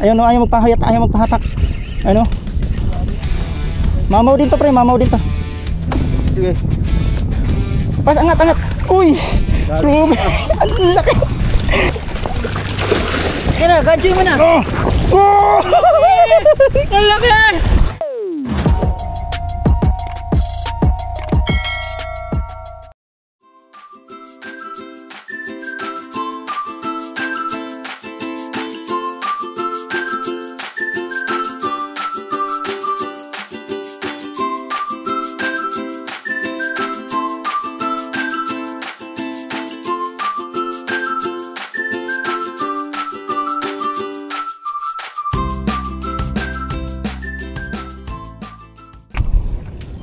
Ayun o, ayaw magpahayat, ayaw magpahatak. Ano? Mamaw din to pre, mamaw din to. Sige. Pas, angat, angat. Uy! Ruby! Ang laki! Yan na, gancho mo na. Oh! Oh! Ang laki!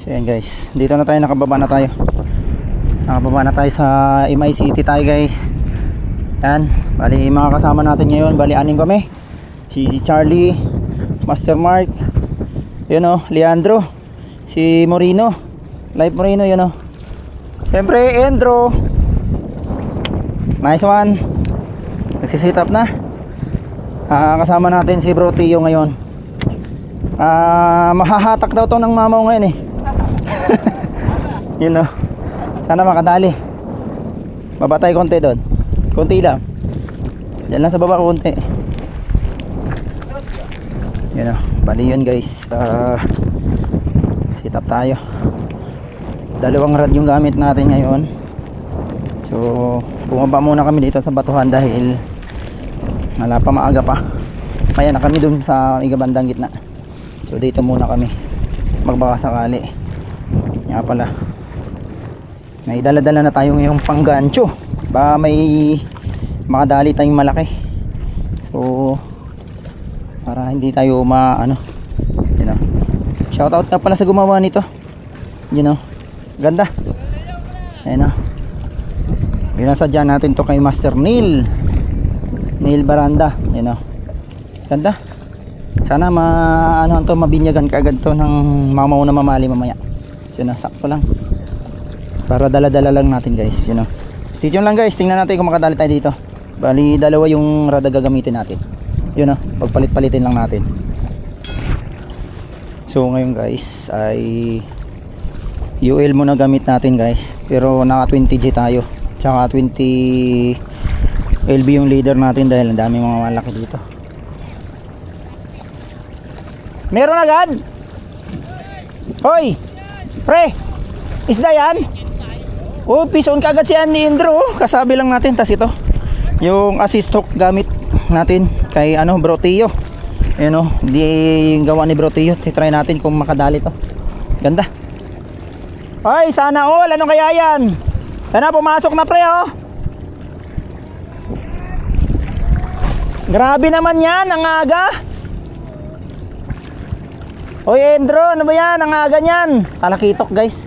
So yan guys, dito na tayo, nakababa na tayo sa MI City tayo guys. Yan, bali mga kasama natin ngayon, bali 6 kami. Si Charlie, Master Mark, yun o, Leandro, si Morino, Live Morino, yun o. Siyempre, Endro. Nice one. Nagsisit up na. Kasama natin si Bro Tio ngayon. Mahahatak daw to ng mamaw ngayon eh. Yun o, sana makadali. Baba tayo konti doon, konti lang. Diyan lang sa baba konti. Yun o, bali yun guys. Sit up tayo. 2 rod yung gamit natin ngayon. So bumaba muna kami dito sa batuhan dahil wala pa, maaga pa. Kaya na kami dun sa igabandang gitna. So dito muna kami, magbaka sakali. Nga pala, may dala-dala na tayo ngayong panggancho, ba may makadali tayong malaki. So para hindi tayo ano, you know. Shoutout na pala sa gumawa nito, you know. Ganda. Ayun o, binasadya natin to kay Master Neil Baranda, you know. Ganda. Sana ano to, mabinyagan kaagad to ng mamaw na mamali mamaya. So yun, sakto lang para dala-dala lang natin guys, you know. Stay tuned lang guys, tingnan natin kung makadali tayo dito. Bali 2 yung rada gagamitin natin, you know, pagpalit-palitin lang natin. So ngayon guys ay UL muna gamit natin guys, pero naka 20G tayo, tsaka 20 LB yung leader natin dahil ang dami mga malaki dito. Meron agad? Hoy pre, isda yan? Oh, pison kagad siya ni Indro. Kasabi lang natin. Tas ito yung assist hook gamit natin kay ano, Bro Tio. Ayan o, di gawa ni Bro Tio. Try natin kung makadali to. Ganda. Ay, sana all. Anong kaya yan? Sana pumasok na pre oh. Grabe naman yan, ang aga. Oy Endro, ano ba yan? Ang aga niyan. Talakitok guys.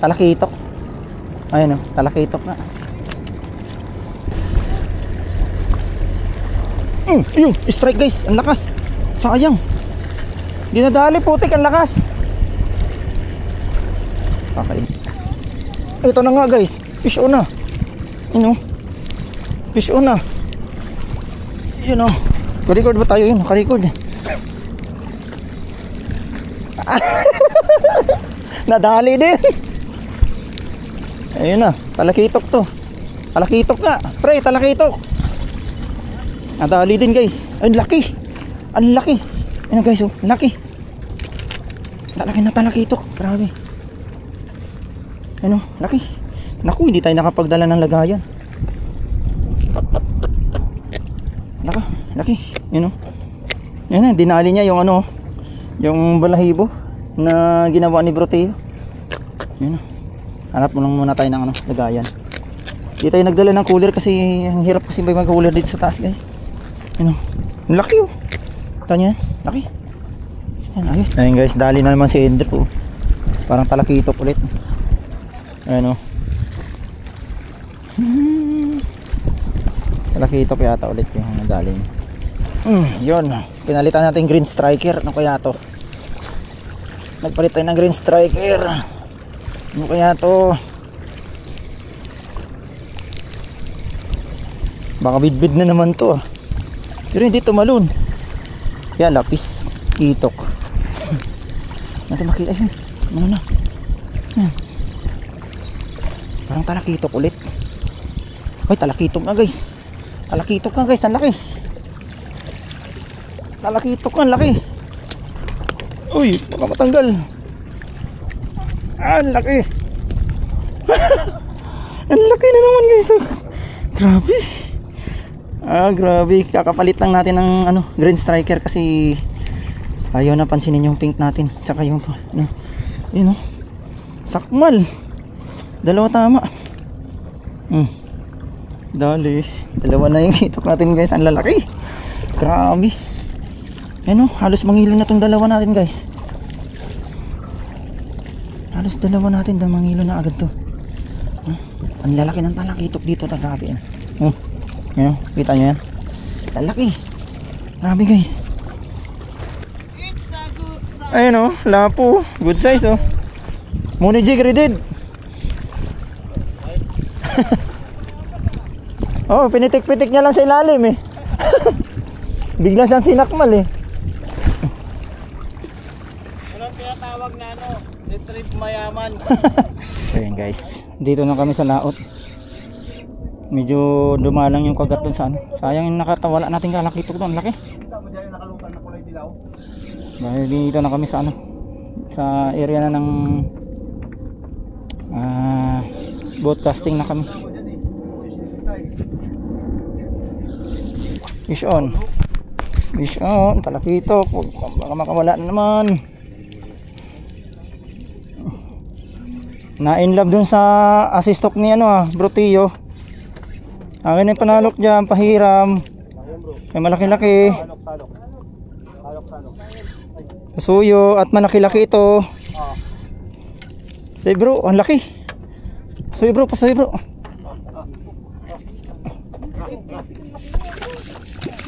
Talakitok. Ayun o, talakitok nga. Yun, strike guys. Ang lakas. Sayang. Di nadali, putik, ang lakas. Okay. Ito na nga guys. Fish on na. Yun o. Fish on na. Yun o. Ka-record ba tayo yun? Ka-record. Nadali din. Ayun na, talakitok to. Talakitok nga, pre, talakitok. Nadali din guys. Ay, laki. Ang laki. Ayun guys, oh, laki. Laki na talakitok, grabe. Ayun, laki. Naku, hindi tayo nakapagdala ng lagayan. Laki. Yun o. Yan na, dinali niya yung ano, yung balahibo na ginawa ni Bro Tio. Yun o. Hanap mo lang muna tayo ng ano, lagayan. Hindi tayo nagdala ng cooler kasi ang hirap kasi may mag-cooler dito sa taas guys. Yun o. Ang laki o. Ito niya, laki. Yan, ayos. Ayun guys, dali na naman si Endro. Parang talakitok ulit. Ayun o. Talakitok yata ulit yung nadali niya. Yun, pinalitan natin green striker. Ano kaya to? Nagpalit tayo ng green striker. Ano kaya to? Baka bidbid na naman to. Pero hindi tumalon. Yan, lapis. Kitok. Natin makita yun. Ano na? Yan. Parang talakitok ulit. Ay, talakitok nga guys. Talakitok nga guys, ang laki. Talakitok nga, ang laki. Uy, baka matanggal. Ah, ang laki. Ang laki na naman guys. Grabe. Grabe. Kakapalit lang natin ng green striker kasi ayaw na pansinin yung pink natin. Tsaka yung yun, sakmal. Dalawa tama. Dali. Dalawa na yung itok natin guys. Ang lalaki. Grabe. Halos mangilo na tong dalawa natin guys. Halos dalawa natin mangilo na agad to. Ang lalaki ng talakitok dito. Grabe. Kita nyo yan. Lalaki. Grabe guys. Ayun lapo. Good size Muni jig redid. Pinitik-pitik niya lang sa ilalim Bigla siyang sinakmal Walang tinatawag na retrieve mayaman. So yun guys, dito na kami sa laot. Medyo dumalang yung kagat dun sa sayang yung nakatawala natin kalakitok doon, laki. Dahil dito na kami sa sa area na ng broadcasting na kami. Fish on. Fish on, talakitok. Baka makawala na naman. Na-inlove dun sa assistok ni Brotillo. Akin yung panalok dyan, pahiram. May malaki-laki. Pasuyo at malaki-laki ito. Say bro, ang laki. Pasuyo bro, pasuyo bro.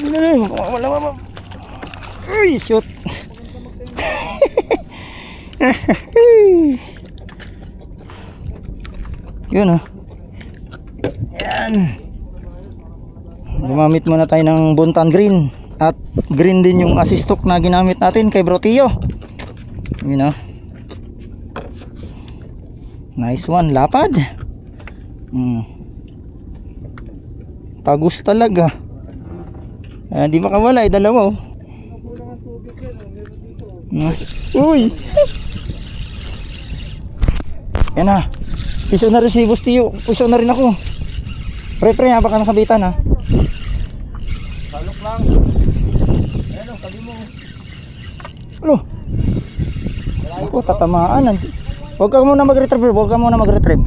Wala. Uy, shoot. Yun Yan. Gumamit muna tayo ng Buntan Green. At green din yung assistok na ginamit natin kay Brotillo. Yun Nice one, lapad. Tagus talaga. Di makawala dalawa Uy. Yan piso na rin si Bustillo. Piso na rin ako. Pre, baka nasabitan Salok lang. Ayan tabi mo. Ako, tatamaan. Huwag ka muna mag-retrieve. Huwag ka muna mag-retrieve.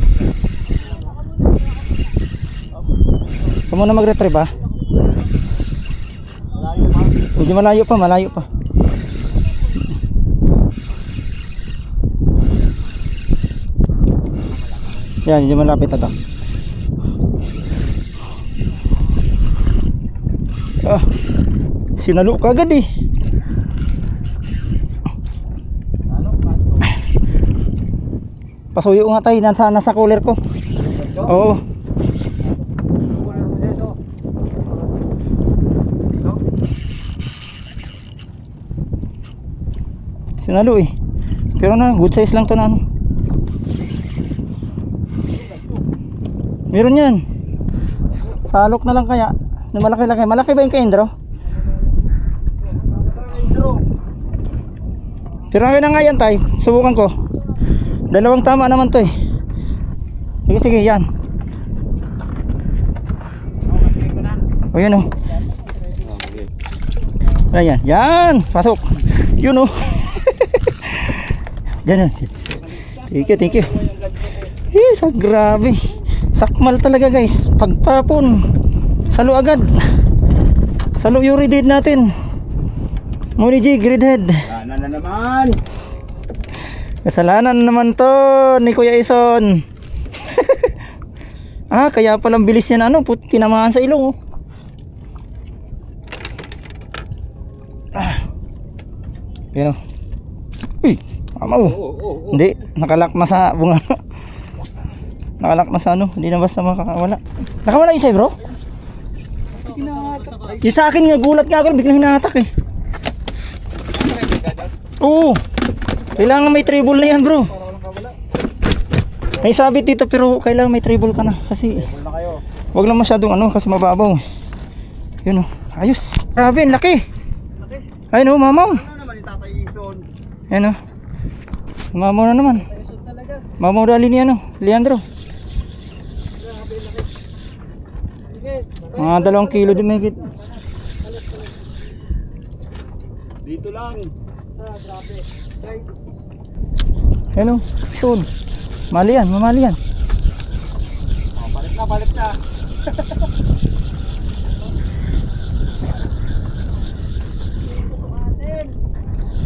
Medyo malayo pa. Yan, medyo malapit ito. Sinalo ka agad Pasuyo nga tayo, nasa cooler ko. Oo. Sinalo pero good size lang to meron yan. Salok na lang kaya na malaki-laki. Malaki ba yung kaindro? Tirahin na nga yan tay. Subukan ko. Dalawang tama naman to Sige yan. Yun Ayan. Yan. Pasok. Yun Yan. Thank you. Grabe. Sakmal talaga guys. Pagpapon. Salo agad. Salo yung redhead natin. Muni jig redhead. Sana na naman. Kasalanan naman to ni Kuya Ison. Kaya palang bilis yan tinamaan sa ilong Pero uy, hindi, nakalak na sa bunga. Nakalak na sa hindi na basta makakawala. Nakawala yung sa'yo bro? Yung sa akin nga, gulat nga ako, biglang hinahatak Oo. Kailangan may treble na yan, bro. May sabit dito pero kailangan may treble ka na kasi na kayo. wag lang masyadong ano kasi mababaw. Yun oh. Ayos. Grabe, ang laki. Laki. Ayun oh, mamaw. Ano naman yung Tatay Ison? Ayun oh. Mamaw na naman. Ison talaga. Mamaw dali ni ano, Leandro. Grabe, laki. Sige. Mga 2 kilo din may higit. Dito lang. Grabe. Guys. Ayun oh, ison. Mali yan, mamali yan. Oh, balik na.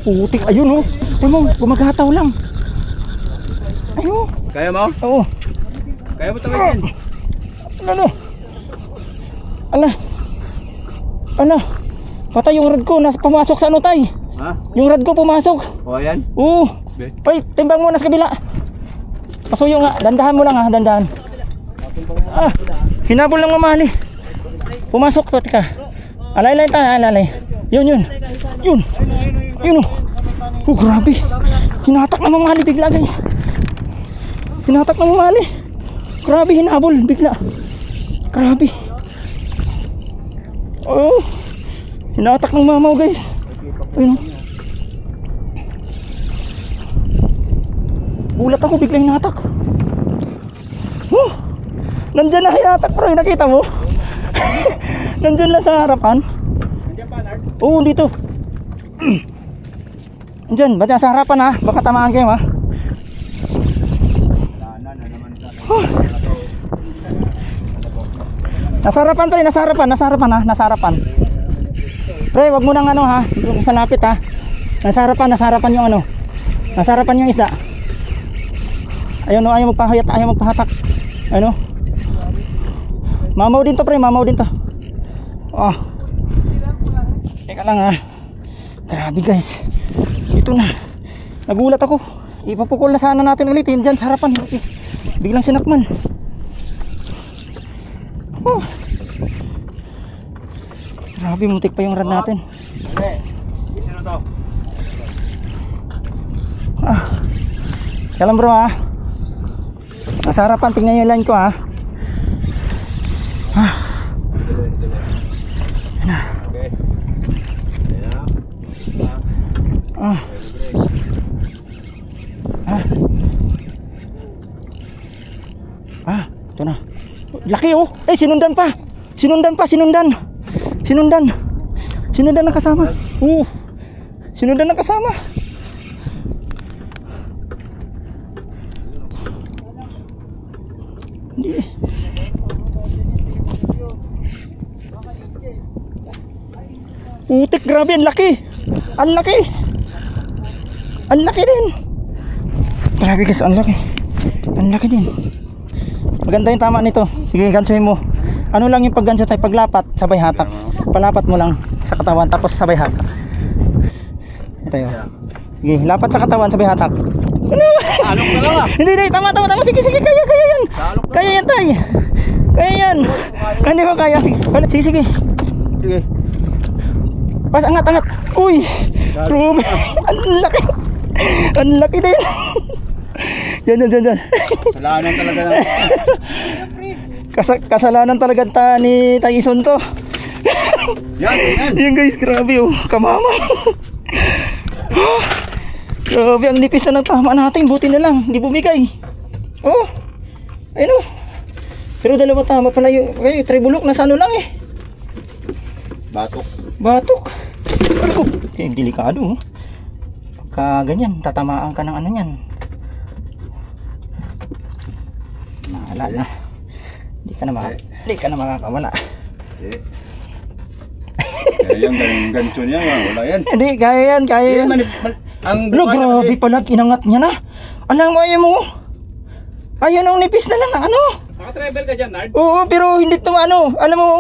Putik, ayun oh. Tingnan mo, gumagataw lang. Ayun oh. Kaya mo? Oo. Kaya mo tawagin? Ano? Ala. Ala. Patay yung rod ko, pumasok sa ano tay. Ha? Yung rod ko pumasok. O, ayan. Oo. Ay, timbang mo na sa kabila. Pasuyo nga, dandahan mo lang ha, dandahan. Ah, hinabol lang mamali. Pumasok to, tika. Alay-alay tayo, alay-alay. Yun. Yun oh. Oh, grabe. Hinatak na mamali bigla, guys. Hinatak na mamali. Grabe, hinabol bigla. Grabe. Oh. Hinatak ng mamaw, guys. Ayun. Gulat ako, bigla hinatak. Nandyan na hinatak, bro. Nakita mo? Nandyan na sa harapan. Nandiyan pa, Lard? Oo, dito. Nandyan, ba't nasa harapan ha? Baka tamaan kayo ha? Na naman sa Nasa harapan pre, nasa harapan ha? Nasa harapan. Pre, wag mo nang ano ha? Hindi ko malapit ha? Nasa harapan yung ano? Nasa harapan yung isda. Ayun o, ayaw magpahatak. Ano? Mamaw din to pre, mamaw din to. Oh. Teka lang ha. Grabe guys. Ito na. Nagulat ako. Ipapukul na sana natin ulit. Diyan sa harapan. Okay. Biglang sinakman. Oh. Grabe, muntik pa yung rad natin. Okay. Sino to? Ah. Kailan bro ha? Nasa harapan, tingnan yung line ko ha. Ah. Okay. Ayan. Ah. Ah. Ah, ito na. Laki oh. Eh, sinundan pa. Sinundan ng kasama. Sinundan ng kasama. Hindi. Putik, grabe, ang laki. Ang laki. Ang laki din. Grabe guys, ang laki. Ang laki din. Maganda yung tama nito. Sige, gansahin mo. Ano lang yung paggansa tayo, paglapat, sabay hatak. Palapat mo lang sa katawan, tapos sabay hatak. Ito yun. Sige, lapat sa katawan, sabay hatak. Ano? Alok na lang ah. Hindi, tama. Sige, kaya yan. Kaya yan tay. Kaya yan. Hindi ko kaya. Sige. Sige. Pas, angat. Uy. Rume. Ang laki. Ang laki din. Diyan. Kasalanan talaga ng... Kasalanan talaga ni Tyson to. Yan. Yan guys, grabe oh. Kamama. Grabe, ang nipis na ng tama natin. Buti na lang, hindi bumigay. Oh, ayun oh. Pero dalawa tama pala yung tribulok na sa ano lang eh. Batok. Pero delikado oh. Pagka ganyan, tatamaan ka ng ano yan. Naalala. Hindi ka na makakawala. Kaya yung gancho niya, wala yan. Hindi, kaya yan. Lo, grabe pala, inangat niya na. Alam mo, ayaw mo. Ayun ang nipis na lang, ano? Naka-travel ka dyan, Nard? Oo, pero hindi ito ano, alam mo,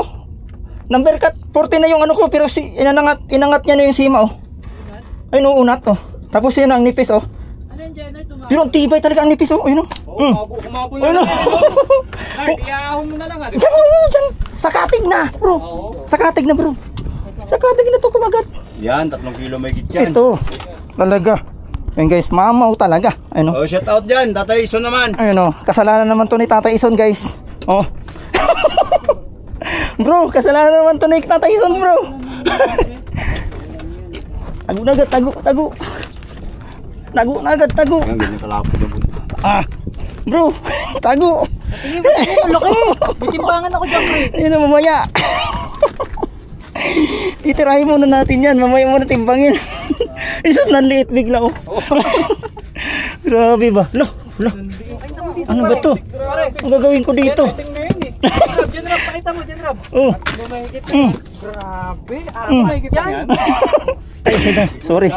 number cut 40 na yung ano ko, pero inangat niya na yung sima, oh. Ayun, unat, oh. Tapos yun ang nipis, oh. Pero ang tibay talaga ang nipis, oh. Ayun, oh. Kumabol na lang. Nard, iahon mo na lang, ah. Diyan. Sakatig na, bro. Sakatig na to kumagat. Yan, 3 kilo may git yan. Ito. Talaga. Ayun guys, mamaw talaga. Ayun o. Oh, shout out dyan, Tatay Ison naman. Ayun o. Kasalanan naman to ni Tatay Ison guys. Oh. Bro, kasalanan naman to ni Tatay Ison bro. Tago na agad, tago. Tago na agad, tago. Ang ganyan kalapot na po. Ah. Bro, tago. Tingin mo, laki. May timbangan ako dyan, pre. Ayun na mamaya. Itirahin muna natin yan. Mamaya muna timbangin. Isus nanliit bigla oh. Grabe ba? Lo. Ano ba to? Ang gagawin ko dito? Diyan, Rob, pakita mo, diyan, Rob. Oh. Grabe. Mahigit Yan. Ay, sorry.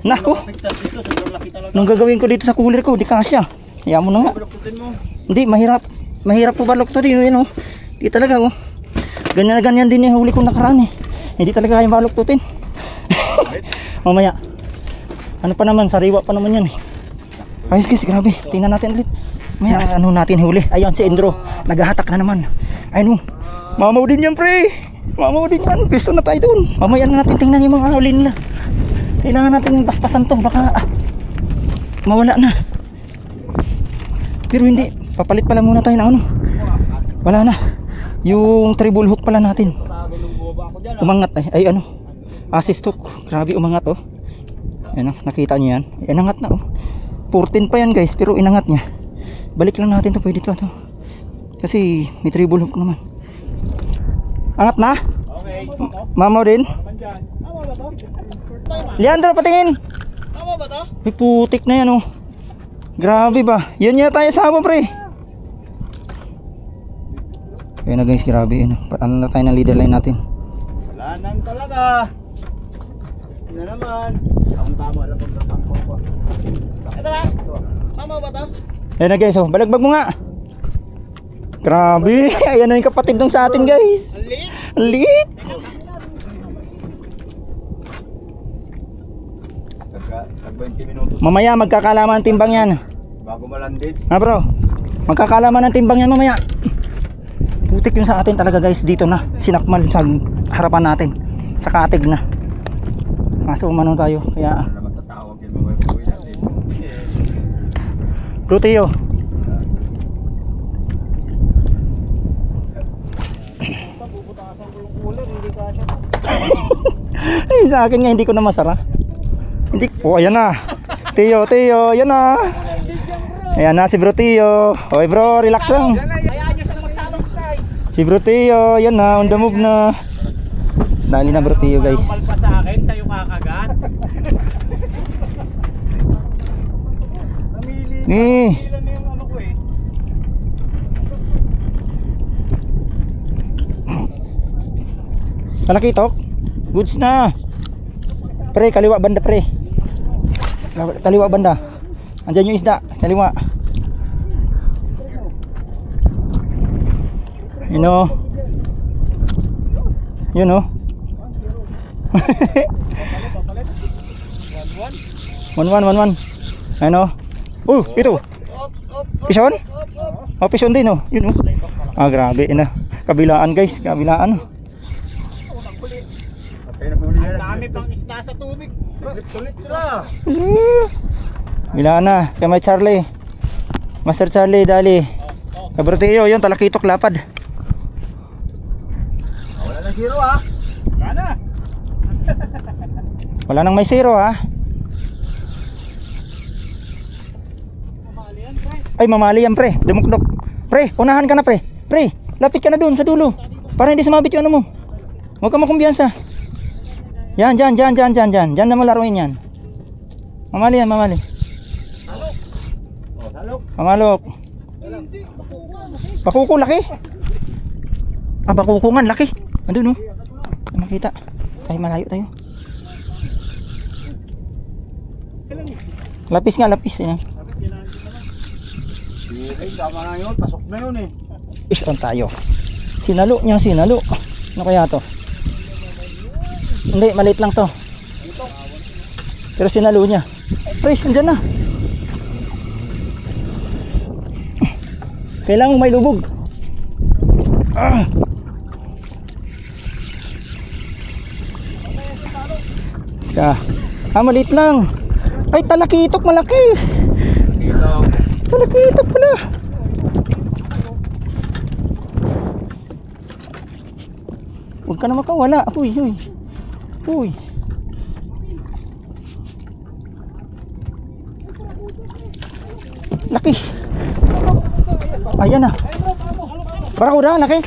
Nako. Ito, sobrang laki talaga. Nung gagawin ko dito sa cooler ko, di kasya. Hayaan mo na nga. Baluktutin mo. Hindi, mahirap. Mahirap po baluktutin. Yun oh. Di talaga oh. Ganyan na ganyan din yung huli kong nakaraan eh. Hindi talaga kayang baluktutin. Mamaya. Ano pa naman, sariwa pa naman yan eh. Ayos guys, grabe. Tingnan natin ulit. Maya, ano natin huli. Ayun si Endro. Naghahatak na naman. Ayun oh. Mamaw din yan pre. Mamaw din yan. Gusto na tayo dun. Mamaya na natin tingnan yung mga huli nila. Kailangan natin paspasan to. Baka mawala na. Pero hindi. Papalit pala muna tayo ng ano. Wala na. Yung treble hook pala natin. Umangat eh. Ay ano. Assist hook. Grabe umangat oh. Ayan oh. Nakita niyo yan. Inangat na oh. 14 pa yan guys. Pero inangat niya. Balik lang natin to. Pwede to. Kasi may treble hook naman. Angat na. Okay. Mamaw din. Leandro patingin. Tama ba to? May putik na yan oh. Grabe ba? Yun yata yung sabo pre. Kaya na guys, grabe yun oh. Ano na tayo ng leader line natin. Salanan talaga. Ito naman. Tama lang pag natangko ko. Ito ba? Tama ba to? Ayan na guys oh. Balagbag mo nga. Grabe. Ayan na yung kapatid nung sa atin guys. Liit. Ang liit. Tag 20 minutos Mamaya magkakalaman ang timbang yan. bago malandid. Ha bro, magkakalaman ang timbang yan mamaya. Putik yung sa atin talaga guys. Dito na, sinakmal sa harapan natin. Sa katig na. Kaso umano tayo. Kaya Ano naman tatawag yung mga buhay natin. bro Tio, ay, sa akin nga hindi ko na masara. Hindi. Oh ayan na. Tio, ayan na. Ayan na si bro Tio. Oy bro, relax lang. Hayaan nyo siya na magsalong tayo. Si bro Tio, ayan na, on the move na. Dali na bro Tio guys. Palpa sa akin, sa'yo kakagat. Eh, Ilan na yung ano ko eh. talakitok. Goods na. Pre, kaliwa banda pre. Kaliwa banda. Andiyan yung isda, kaliwa. Yun o. Yun o. 1-1. Ano? Ito. Pison? Oh, pison din oh. Yun oh. Ah, grabe na. Kabilaan guys, kabilaan. Ang dami pang isda sa tubig. Tulit sila. Kabilaan na. Kaya may Charlie. Master Charlie, dali. Kabroteo, yun, talakitok lapad. Wala na zero ha. Wala na. Wala nang may zero ha. Ay, mamali yan pre. Dumukdok. Pre, unahan ka na pre. Pre, lapit ka na dun sa dulo. Para hindi sumabit yung ano mo. Huwag ka makumbiyansa. Yan. Diyan na mo laruin yan. Mamali yan, mamali. Oh, salok. Pamalok. Bakuko, laki. Ah, bakukungan, laki. Andun, no? Makita. Ay, malayo tayo. Lapis nga, lapis. Yan. Okay, tama na yun. Pasok na yun eh. Fish on tayo. Sinalo niya, sinalo. Ano kaya to? Hindi, maliit lang to. Pero sinalo niya. Pre, andyan na. Kailangan may lubog. Maliit lang. Ay, talakitok malaki. Talakitok pala. Huwag ka na makawala. Uy. Laki. Ayan na. Barakuda, laki.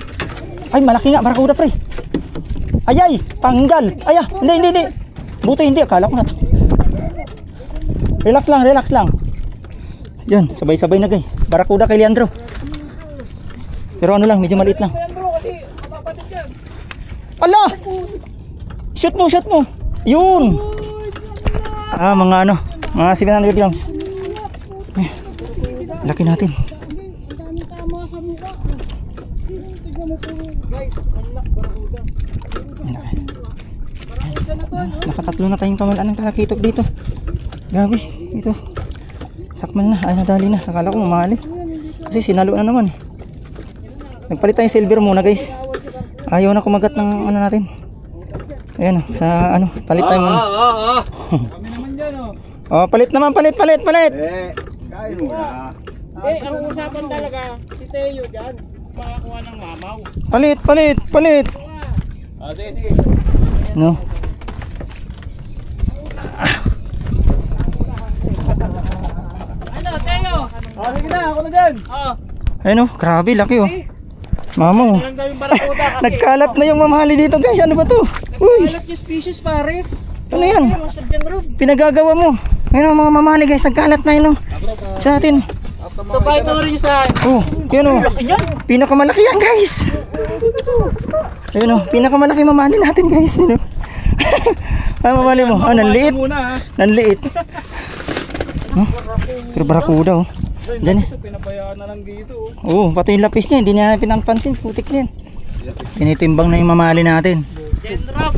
Ay, malaki nga, barakuda pre. Ay, panggal. Hindi. Buti hindi, akala ko na. Relax lang. Yan, sabay-sabay na guys. Barakuda kay Leandro. Pero ano lang, medyo maliit lang. Ala! Shoot mo. Yun. Mga 700 grams. Ay, laki natin. Nakatatlo na tayong kamalaan ng talakitok dito. Gabi, ito. Sakmal na, ay nadali na. Akala ko mamali. Kasi sinalo na naman eh. Nagpalit tayong silver muna guys. Ayaw na kumagat ng ano natin. Ayan sa palit tayo muna. Kami naman dyan oh. Palit naman, palit. Kain muna. Ang usapan talaga, si Teo dyan, makakuha ng mamaw. Palit. Sige. No. Ano, Teo? Sige na, ako na dyan. Ayun grabe, laki oh. Mama oh. Ilang gawing barakuda kasi. Nagkalat na yung mamahali dito guys. Ano ba to? Uy, Nagkalat yung species pare. ano yan? Pinagagawa mo. Ayun mga mamahali guys. Nagkalat na yun oh. Sa atin. Ito ba ito rin sa akin? Oh, yun oh. Pinakamalaki yan guys. Ayun oh. Pinakamalaki mamahali natin guys. Yun oh. Ano mamahali mo? Nanliit. Nanliit. Pero barakuda oh. Diyan eh. Pinabayaan na lang dito. Oo, pati yung lapis niya, hindi niya pinanpansin, putik yan. Tinitimbang na yung mamali natin.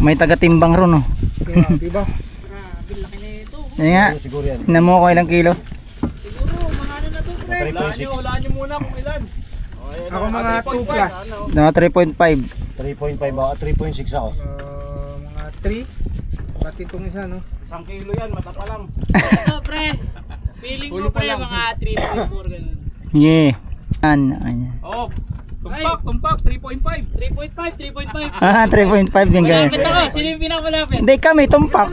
May taga-timbang ron, oh. Diba? Grabe, laki na ito. Yan nga, tingnan mo ko ilang kilo. Siguro, mga ano na to, pre? Hulaan nyo muna kung ilan. Ako mga 2 plus. No, 3.5. 3.5 ako, 3.6 ako. Mga 3. Pati itong isa, no? 1 kilo yan, mata pa lang. Ito, pre. Feeling ko, pre, mga 3.4 ganun. Yeah. Oh, tumpak, 3.5. 3.5. 3.5 din kayo. Malapit ako, sino yung pinakamalapit? Hindi kami, tumpak.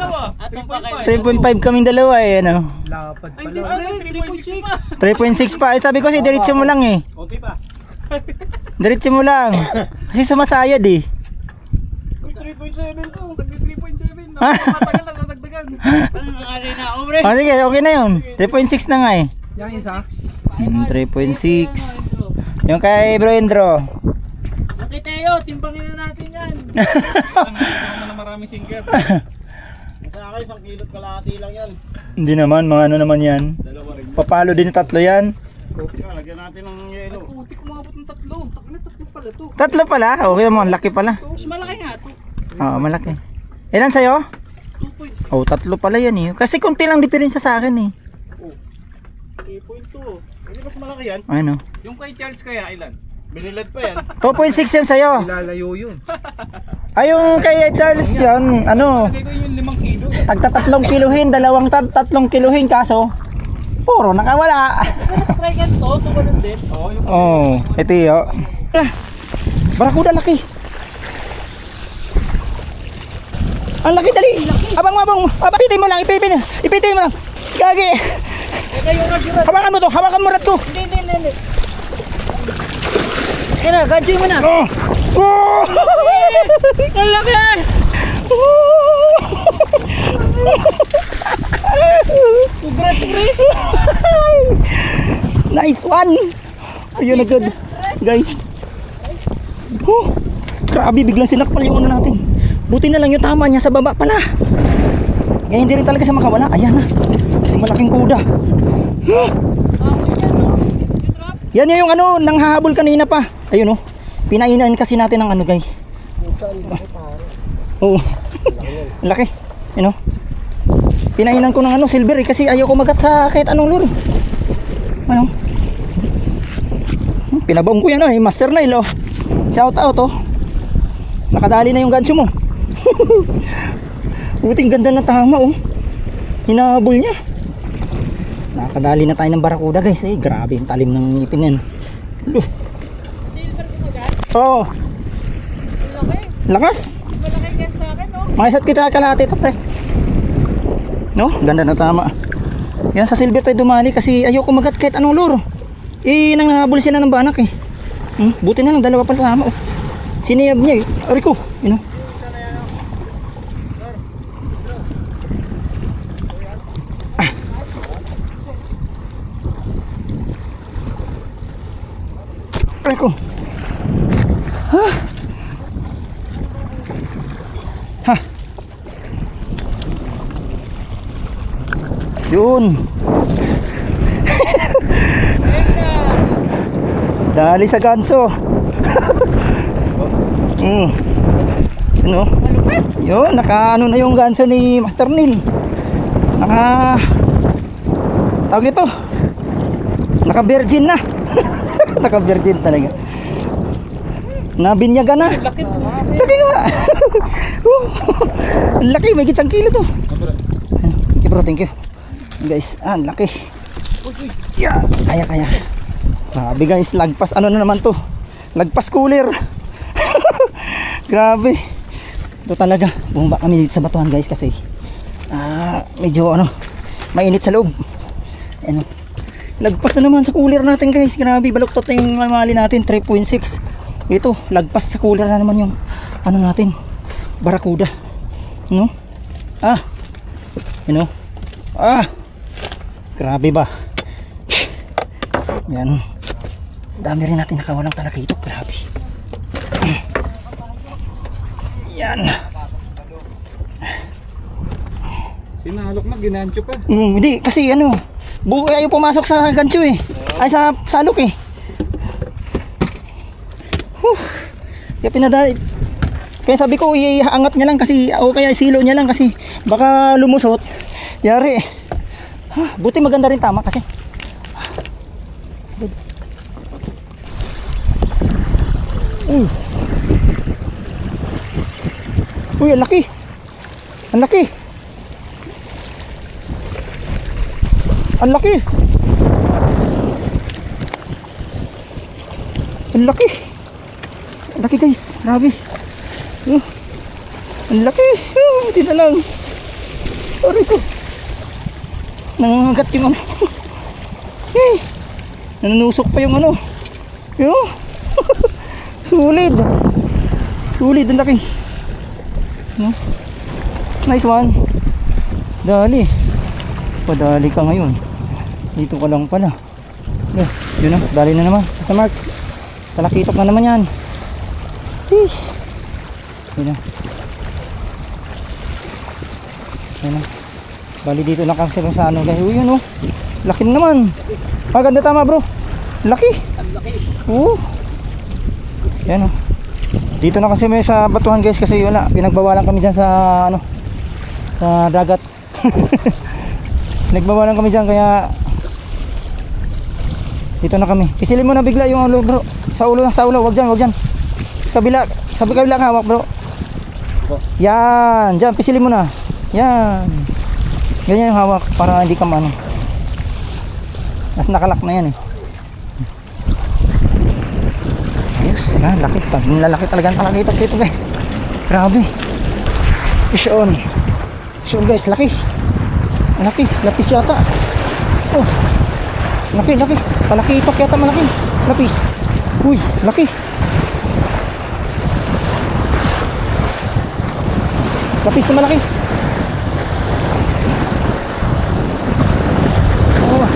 Tumpak kayo. 3.5 kaming dalawa eh, ano. Lapad pala. Ay, hindi, 3.6. 3.6 pa, sabi ko si diretso mo lang eh. Okay pa. Diretso mo lang. Kasi sumasayad eh. 3.7 to, tagli 3.7. Matagal na natagdagan. Parang nangaray na ako, pre. Sige, okay na yun. 3.6 na nga eh. Yung isa? 3.6. Yung kay Bro Endro. Laki Teo, timbangin na natin yan. Nakikita mo na maraming sinker. Sa akin, 1 kilo kalahati lang yan. Hindi naman, mga ano naman yan. Dalawa rin. Papalo din yung tatlo yan. Lagyan natin ng yelo. Puti ko mga ng tatlo. Takna, tatlo pala to. Tatlo pala? Okay mo, laki pala. Mas malaki nga to. Oo, malaki. Ilan sa'yo? 2.6. Oh, tatlo pala yan eh. Kasi konti lang diferensya sa akin eh. 3.2. Hindi mas malaki yan. Ano? Yung kay Charles kaya ilan? Binilad pa yan. 2.6 yan sa'yo. Lalayo yun. Ay, yung kay Charles yan, ano, Lagay ko yung 5 kilo. tagta 3 kiluhin, dalawang 3 kiluhin kaso, puro nakawala. Pero striker to, tumalun din. Oo, yung Oh, ito yun. Barakuda laki. Ang laki, dali. Abang. Ipitin mo lang. Ipitin mo lang. Gagi. Hawakan mo to. Hawakan mo rat ko. Hindi. Kaya na, gadyo mo na. Oh. Oh. Ang laki! Congrats, pre! Nice one. Ayun na good. Guys. Grabe, biglang sinakpal yung ano natin. Buti na lang yung tama niya sa baba pala. Kaya hindi rin talaga siya makawala. Ayan na. Malaking kuda. Yan yung ano, nang hahabol kanina pa. Ayun oh. Pinainan kasi natin ng ano guys. Oo. Laki. You know? Pinainan ko ng ano, silver eh, kasi ayaw ko magat sa kahit anong lure. Ano? Pinabaong ko yan oh, Master Nail oh. Shout out oh. Nakadali na yung gancho mo. Buting ganda na tama oh. Hinahabol niya. Nakakadali na tayo ng barakuda guys eh. Grabe yung talim ng ngipin yan. Silver ko agad? Oo. Laki. Lakas. Malaki yan sa akin, no? Makisat kita kalahati ito pre. No? Ganda na tama. Yan sa silver tayo dumali kasi ayoko magat kahit anong luro. Eh nanghahabol sila ng banak eh. Buti na lang dalawa pala tama oh. Siniyab niya eh. Aray ko. You know? Aray ko. Ha? Ha? Yun. Dali sa ganso. Ano? Yun, naka ano na yung ganso ni Master Neil. Naka tawag nito. Naka virgin na. Naka virgin talaga. Nabinyaga na. Laki. Laki nga. Laki, may gitsang kilo to. Thank you bro, thank you. Guys, laki. Yeah, kaya. Grabe guys, lagpas ano na naman to. Lagpas cooler. Grabe. Ito talaga. Bumaba kami dito sa batuhan guys kasi medyo ano, mainit sa loob. Ano. Lagpas na naman sa cooler natin guys. Grabe, baluktot na yung mamali natin 3.6. Ito, lagpas sa cooler na naman yung ano natin, barakuda. No? You know? Grabe ba? Yan. Dami rin natin nakawalang talakitok. Grabe. Yan. Sinalok na, ginancho pa. Hindi, kasi ano, ayaw pumasok sa gancho eh. Ay, sa salok eh. Kaya pinadali. Kaya sabi ko, iangat niya lang kasi, o kaya isilo niya lang kasi baka lumusot. Yari. Buti maganda rin tama kasi. Uy, ang laki. Ang laki. Ang laki. Ang laki. Ang laki guys. Grabe. Ang laki. Buti na lang. Sorry ko. Nangangagat yung ano. Nanunusok pa yung ano. Yung. Sulit. Sulit ang laki. Nice one. Dali. Padali ka ngayon. Dito ka lang pala. Yun na, dali na naman. Sa mark. Talakitok na naman yan. Yun na. Yun na. Bali dito lang kasi sa ano guys. Uy yun oh. Laki na naman. Ganda tama bro. Laki. Ang laki. Yan oh. Dito na kasi may sa batuhan guys kasi wala. Pinagbawalan kami dyan sa ano. Sa dagat. Nagbawalan kami dyan kaya dito na kami. Pisilin mo na bigla yung ulo bro. Sa ulo, wag dyan. Sa kabila ka hawak bro. Yan, dyan pisilin mo na. Yan. Ganyan yung hawak para hindi ka maano. Mas nakalak na yan eh. Ayos, laki. Lalaki talaga ang talakitok dito guys. Grabe. Fish on guys, laki. Laki, lapis yata. Oh. Laki. Palakitok yata malaki. Lapis. Uy, laki. Lapis na malaki. Oh.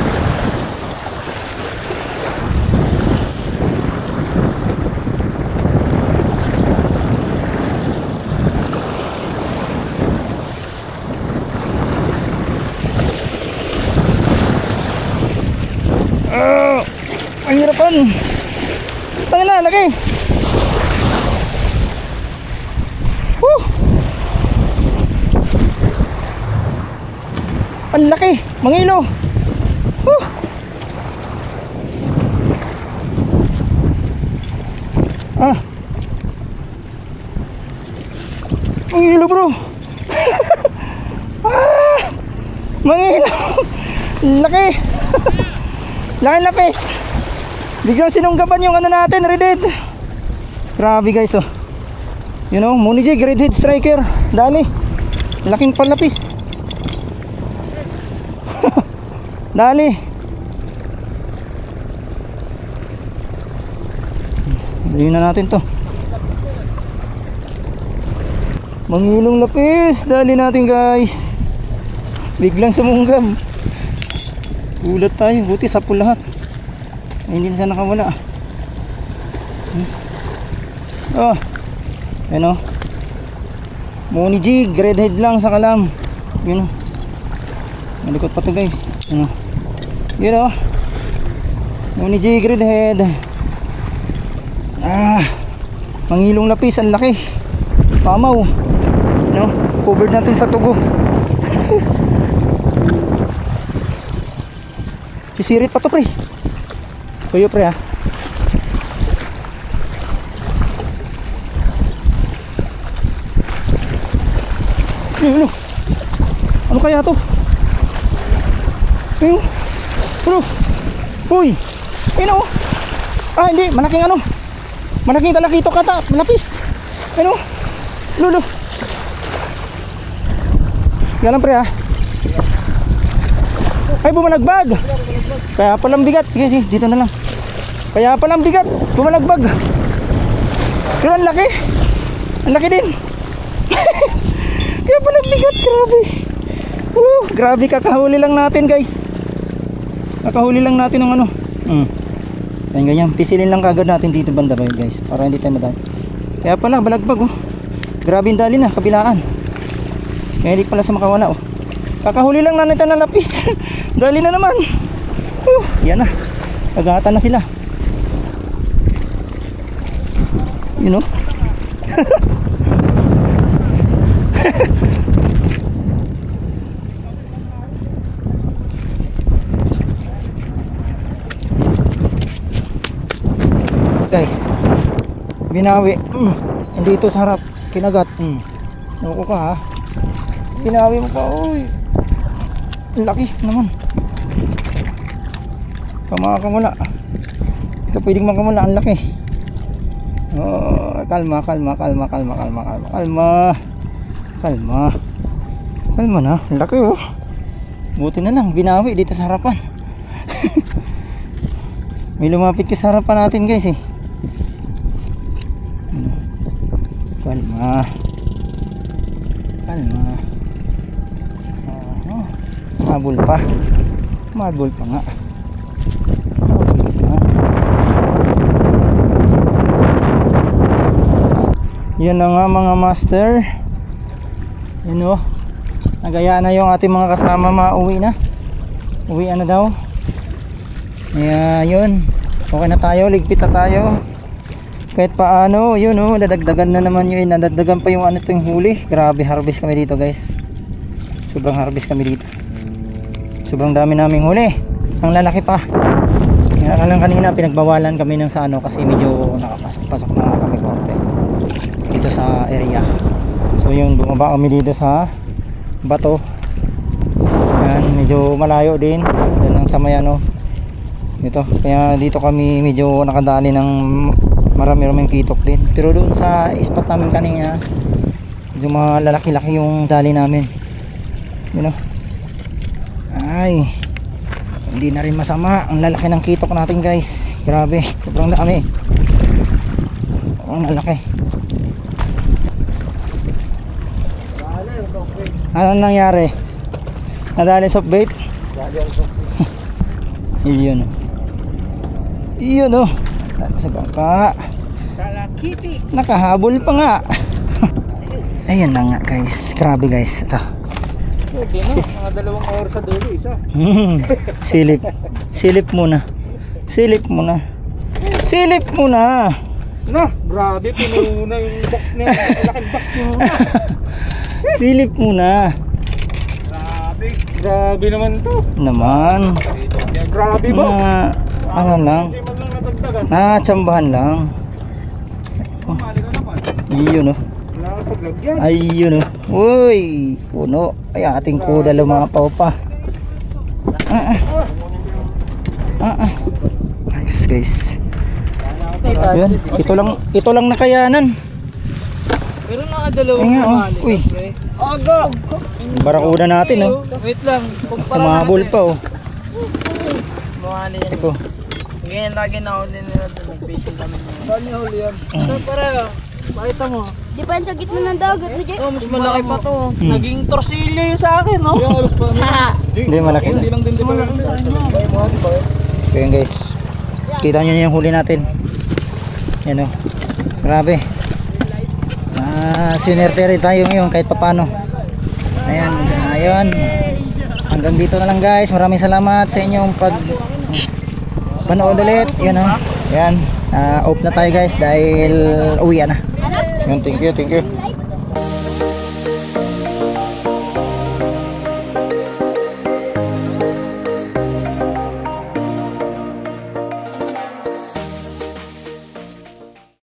Ang hirapan. Tangin na, laki. Ang laki, mangilo. Mangilo bro. Ah, mangilo. Laki. Laki lapis. Biglang sinunggaban yung ano natin, redhead. Grabe guys oh. You know, Muni Jig, redhead striker. Dali. Laking palapis. Dali. Dali na natin to. Mangilong lapis. Dali natin guys. Biglang sumunggab. Ulat tayo. Buti sapul lahat. Ay, hindi na siya nakawala. Oh. Ano? Muni Jig, redhead lang sa kalam. Yun. Malikot pa to guys. Ano? Yun oh. Muni Jig, redhead. Ah. Mangilong lapis, ang laki. Pamaw. No? Covered natin sa tugo. Sisirit pa to pre. Kuyo pre ha. Ano? Ano kaya to? Ano? Ano? Uy! Ano? Ah hindi, malaking ano. Malaking talakito kata, malapis. Ano? Lulo. Galang pre ha. Ay bumalagbag. Kaya palang bigat. Sige, dito na lang. Kaya palang bigat, bumalagbag. Pero ang laki. Ang laki din. Kaya palang bigat, grabe. Grabe, kakahuli lang natin guys. Kakahuli lang natin ng ano. Ayan ganyan, pisilin lang kagad natin dito banda ba guys, para hindi tayo madali. Kaya pala, balagbag oh. Grabe yung dali na, kabilaan. Kaya hindi pala sa makawala oh. Kakahuli lang na natin ng lapis. Dali na naman. Yan na. Agatan na sila. You know? Guys, binawi. Hindi ito sa harap. Kinagat. Loko ka ha. Binawi mo pa. Uy. Laki naman. Kamakamula. Ito pwedeng makamula. Ang laki. Oh, kalma. Kalma na. Ang laki oh. Buti na lang. Binawi dito sa harapan. May lumapit ka sa harapan natin guys eh. Kalma. Mabul pa nga. Mabul pa nga. Yan na nga mga master. Yan o. Nagaya na yung ating mga kasama, mauwi na. Uwi na daw. Kaya yun. Okay na tayo, ligpit na tayo. Kahit paano, yun o, dadagdagan na naman yun. Nadagdagan pa yung ano itong huli. Grabe, harvest kami dito guys. Sobrang harvest kami dito. Sobrang dami naming huli. Ang lalaki pa. Kaya lang kanina pinagbawalan kami ng sa ano kasi medyo nakapasok na kami konti dito sa area. So yun, bumaba kami dito sa bato. Yan, medyo malayo din. Doon ang sa may ano dito. Kaya dito kami medyo nakadali ng marami-raming kitok din. Pero doon sa spot namin kanina medyo mga lalaki-laki yung dali namin. You know? Ay, hindi na rin masama. Ang lalaki ng kitok natin guys. Grabe, sobrang dami. Ang lalaki. Anong nangyari? Nadali soft bait? Iyon oh. Iyon oh. Sa bangka. Nakahabol pa nga. Ayan na nga guys. Grabe guys. Ito. Pwede na, mga 2 oras sa dulo, isa. Silip. Silip muna. Silip muna. Silip muna. Na, grabe, pinuno na yung box niya. Laking box niya. Silip muna. Grabe. Grabe naman to. Naman. Grabe ba? Ano lang. Hindi man lang natagdagan. Natsambahan lang. Pumali ka naman. Iyon oh. Grabe. paglagyan. Ayun oh. Uy, puno. Ay, ang ating kuda lumapaw pa. Nice guys. Ayun, ito lang nakayanan. Pero nakadalawa Ay nga oh. Uy, Aga! barakuda natin oh. Wait lang. Kumabol pa oh. Mawali yan. Ito. Ganyan lagi na huli nila doon. Nag-fishing kami. Saan niya huli yan? Para, pakita mo. Di ba sa gitna ng dagat na dyan? Oh, mas malaki pa to. Naging torsilyo yung sa akin, no? Halos pa. Hindi malaki na. Hindi lang din di malaki sa inyo. So yun guys, kita nyo yung huli natin. Yan o, grabe. Swinerte rin tayo ngayon kahit papano. Ayan, ayun. Hanggang dito na lang guys. Maraming salamat sa inyong panood ulit. Yan o, yan. Off na tayo guys dahil uwi na. Yun, thank you.